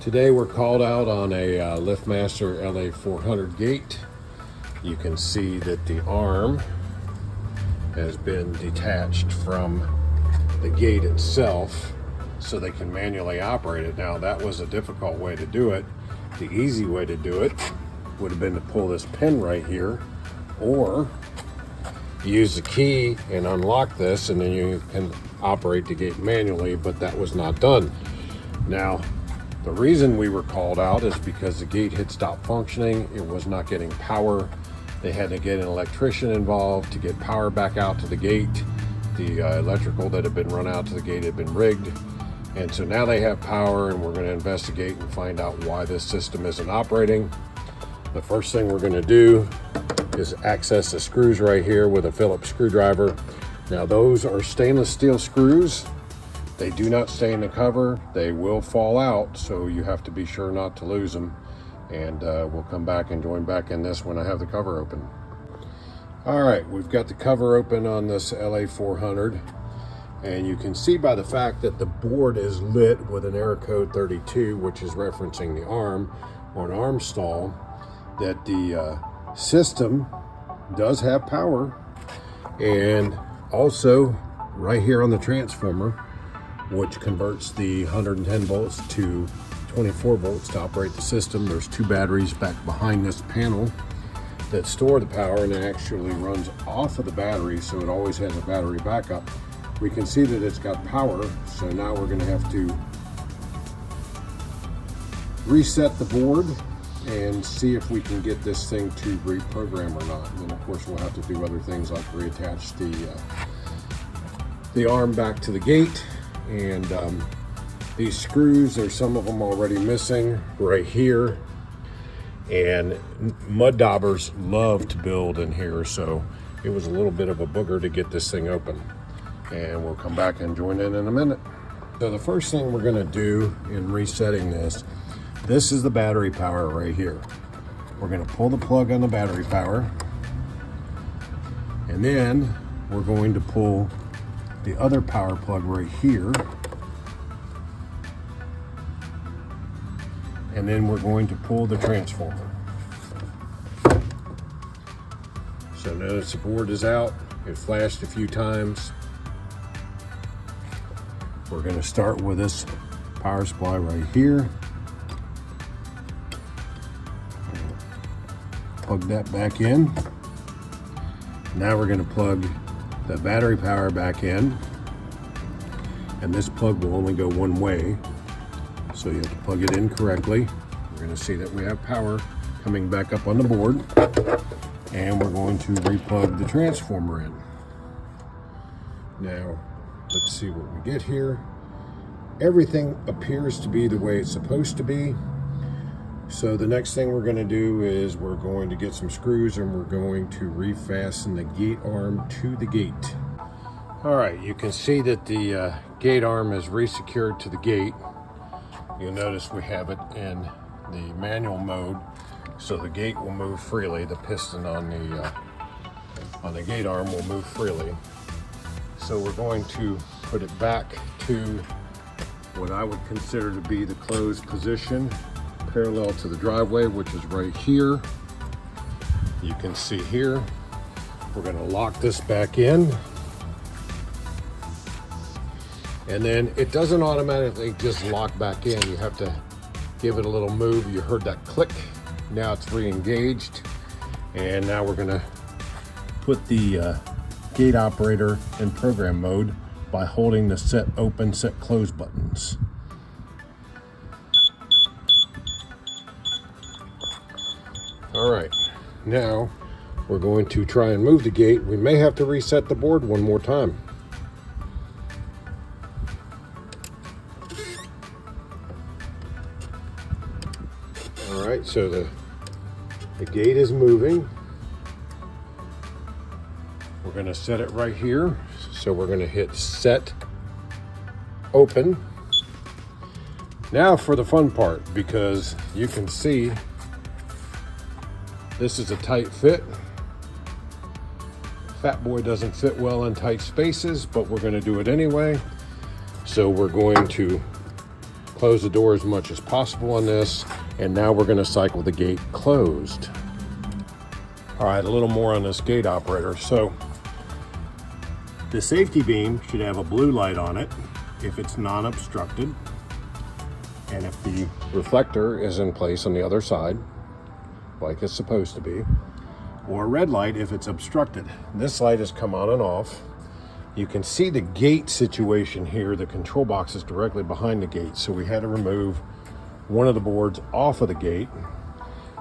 Today we're called out on a Liftmaster LA-400 gate. You can see that the arm has been detached from the gate itself so they can manually operate it. Now that was a difficult way to do it. The easy way to do it would have been to pull this pin right here, or use the key and unlock this, and then you can operate the gate manually, but that was not done. Now, the reason we were called out is because the gate had stopped functioning. It was not getting power. They had to get an electrician involved to get power back out to the gate. The electrical that had been run out to the gate had been rigged. And so now they have power, and we're going to investigate and find out why this system isn't operating. The first thing we're going to do is access the screws right here with a Phillips screwdriver. Now those are stainless steel screws. They do not stay in the cover. They will fall out, so you have to be sure not to lose them. And we'll come back and join back in this when I have the cover open. All right, we've got the cover open on this LA400. And you can see by the fact that the board is lit with an error code 32, which is referencing the arm or an arm stall, that the system does have power. And also right here on the transformer, which converts the 110 volts to 24 volts to operate the system. There's two batteries back behind this panel that store the power, and it actually runs off of the battery, so it always has a battery backup. We can see that it's got power, so now we're going to have to reset the board and see if we can get this thing to reprogram or not. And then of course we'll have to do other things like reattach the arm back to the gate. And these screws, there's some of them already missing right here. And mud daubers love to build in here, so it was a little bit of a booger to get this thing open. And we'll come back and join in a minute. So the first thing we're gonna do in resetting this is the battery power right here. We're gonna pull the plug on the battery power, and then we're going to pull the other power plug right here, and then we're going to pull the transformer. So notice the board is out. It flashed a few times. We're going to start with this power supply right here. Plug that back in. Now we're going to plug the battery power back in, and this plug will only go one way, so you have to plug it in correctly. We're going to see that we have power coming back up on the board, and we're going to replug the transformer in. Now let's see what we get here. Everything appears to be the way it's supposed to be. So the next thing we're going to do is we're going to get some screws, and we're going to refasten the gate arm to the gate. All right, you can see that the gate arm is resecured to the gate. You'll notice we have it in the manual mode, so the gate will move freely. The piston on the gate arm will move freely. So we're going to put it back to what I would consider to be the closed position, parallel to the driveway, which is right here. You can see here, we're going to lock this back in, and then it doesn't automatically just lock back in. You have to give it a little move. You heard that click. Now it's re-engaged, and now we're going to put the gate operator in program mode by holding the set open, set close buttons. All right, now we're going to try and move the gate. We may have to reset the board one more time. All right, so the gate is moving. We're going to set it right here. So we're going to hit set open. Now for the fun part, because you can see this is a tight fit. Fat Boy doesn't fit well in tight spaces, but we're going to do it anyway. So we're going to Close the door as much as possible on this, and now we're going to cycle the gate closed. All right, a little more on this gate operator. So the safety beam should have a blue light on it if it's non-obstructed, and if the reflector is in place on the other side, like it's supposed to be, or a red light if it's obstructed. This light has come on and off. You can see the gate situation here. The control box is directly behind the gate, so we had to remove one of the boards off of the gate.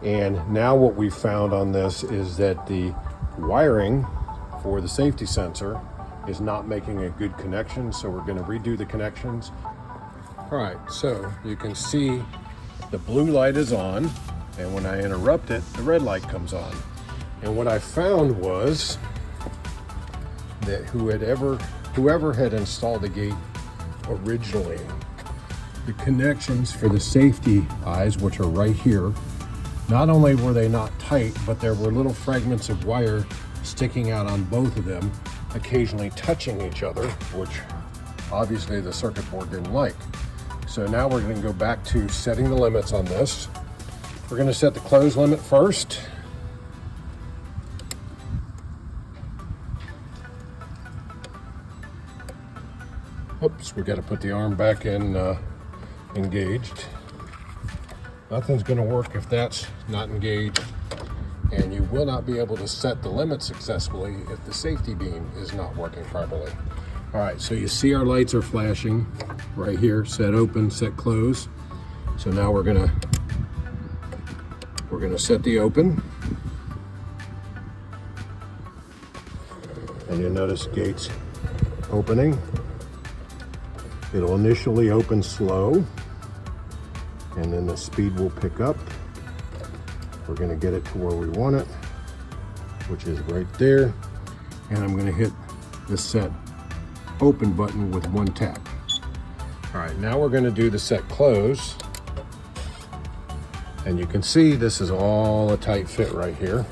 And now what we found on this is that the wiring for the safety sensor is not making a good connection, so we're going to redo the connections. All right, so you can see the blue light is on, and when I interrupt it, the red light comes on. And what I found was that whoever had installed the gate originally, the connections for the safety eyes, which are right here, not only were they not tight, but there were little fragments of wire sticking out on both of them, occasionally touching each other, which obviously the circuit board didn't like. So now we're going to go back to setting the limits on this. We're going to set the close limit first. Oops, we got to put the arm back in engaged. Nothing's going to work if that's not engaged, and you will not be able to set the limit successfully if the safety beam is not working properly. All right, so you see our lights are flashing right here, set open, set close. So now we're gonna set the open. And you'll notice gates opening. It'll initially open slow, and then the speed will pick up. We're gonna get it to where we want it, which is right there. And I'm gonna hit the set open button with one tap. All right, now we're gonna do the set close. And you can see this is all a tight fit right here.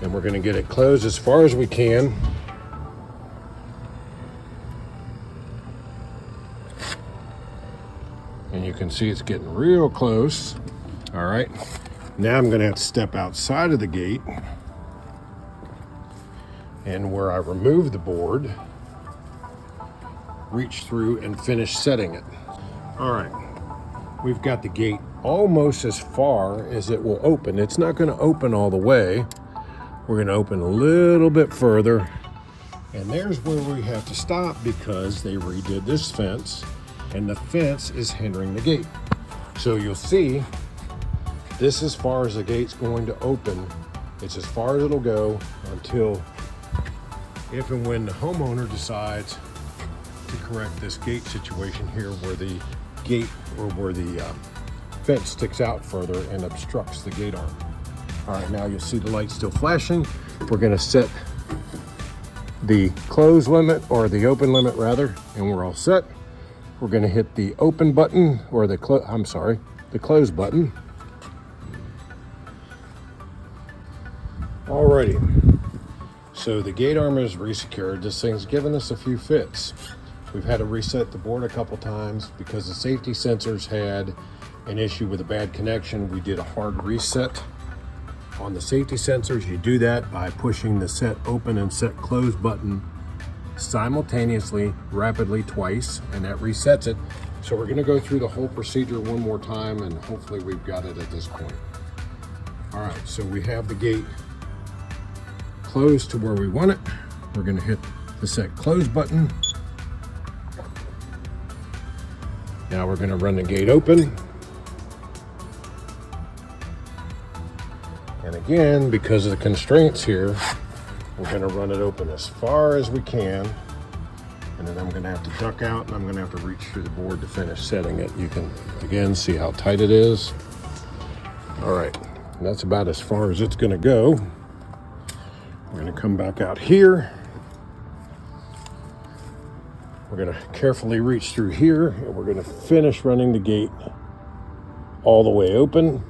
And we're gonna get it closed as far as we can. And you can see it's getting real close. All right, now I'm gonna have to step outside of the gate, and where I remove the board, reach through and finish setting it. All right, we've got the gate almost as far as it will open. It's not gonna open all the way. We're gonna open a little bit further, and there's where we have to stop because they redid this fence, and the fence is hindering the gate. So you'll see, this is as far as the gate's going to open. It's as far as it'll go until if and when the homeowner decides to correct this gate situation here where the gate or where the fence sticks out further and obstructs the gate arm. All right, now you'll see the light still flashing. We're gonna set the close limit, or the open limit rather, and we're all set. We're gonna hit the open button, or the close button. Alrighty, so the gate arm is resecured. This thing's given us a few fits. We've had to reset the board a couple times because the safety sensors had an issue with a bad connection. We did a hard reset on the safety sensors. You do that by pushing the set open and set close button simultaneously, rapidly twice, and that resets it. So we're gonna go through the whole procedure one more time, and hopefully we've got it at this point. All right, so we have the gate closed to where we want it. We're gonna hit the set close button. Now we're gonna run the gate open. And again, because of the constraints here, we're gonna run it open as far as we can. And then I'm gonna have to duck out, and I'm gonna have to reach through the board to finish setting it. You can, again, see how tight it is. All right, and that's about as far as it's gonna go. We're gonna come back out here. We're gonna carefully reach through here, and we're gonna finish running the gate all the way open.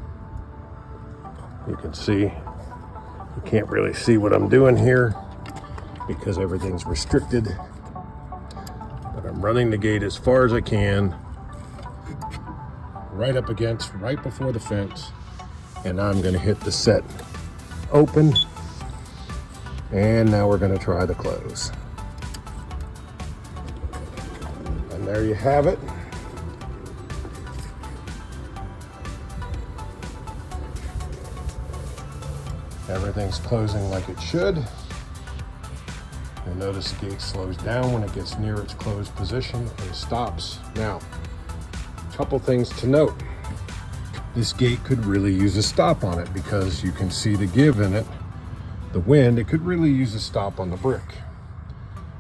You can see, you can't really see what I'm doing here because everything's restricted. But But I'm running the gate as far as I can, right up against, right before the fence. And I'm gonna hit the set open. And now we're gonna try the close. And there you have it. Everything's closing like it should. You'll notice the gate slows down when it gets near its closed position and stops. Now, a couple things to note. This gate could really use a stop on it because you can see the give in it. The wind, it could really use a stop on the brick.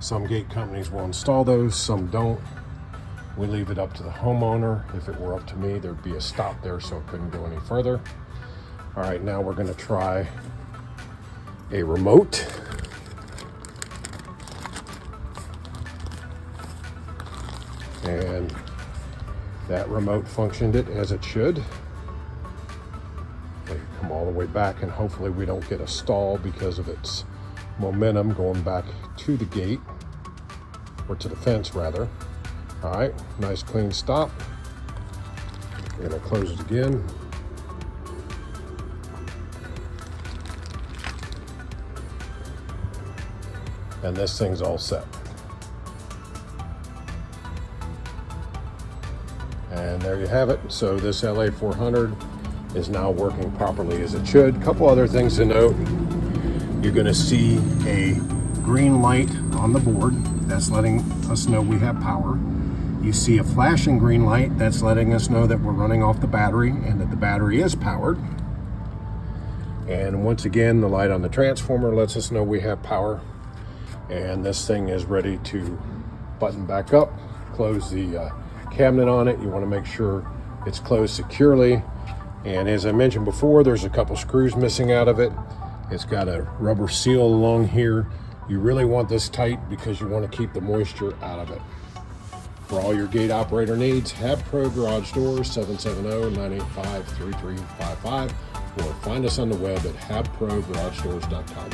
Some gate companies will install those, some don't. We leave it up to the homeowner. If it were up to me, there'd be a stop there so it couldn't go any further. All right, now we're gonna try a remote. And that remote functioned it as it should. We come all the way back and hopefully we don't get a stall because of its momentum going back to the gate, or to the fence rather. All right, nice clean stop. We're gonna close it again. And this thing's all set. And there you have it. So this LA400 is now working properly as it should. Couple other things to note. You're gonna see a green light on the board. That's letting us know we have power. You see a flashing green light. That's letting us know that we're running off the battery and that the battery is powered. And once again, the light on the transformer lets us know we have power. And this thing is ready to button back up, close the cabinet on it. You want to make sure it's closed securely. And as I mentioned before, there's a couple screws missing out of it. It's got a rubber seal along here. You really want this tight because you want to keep the moisture out of it. For all your gate operator needs, HabPro Garage Doors, 770-985-3355, or find us on the web at habprogaragedoors.com.